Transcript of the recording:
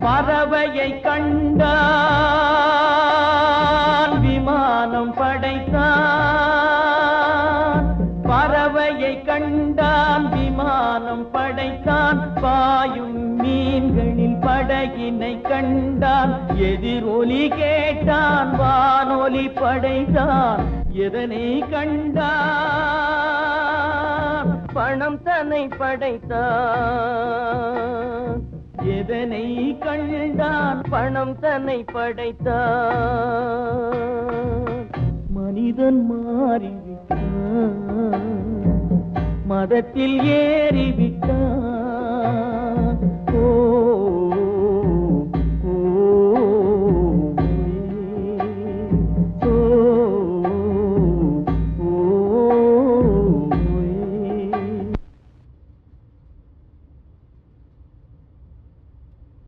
பறவையை கண்டான் விமானம் படைத்தான். பறவையை கண்டான் விமானம் படைத்தான். பாயும் மீன்களில் படகினை கண்டான். எதிரொலி கேட்டான் வானொலி படைத்தான். எதனை கண்டான் பணம் தன்னை படைத்தான். எதனை கண்டான் பணம் தன்னை படைத்தான். மனிதன் மாறிவிட்டான், மதத்தில் ஏறிவிட்டான். ஓ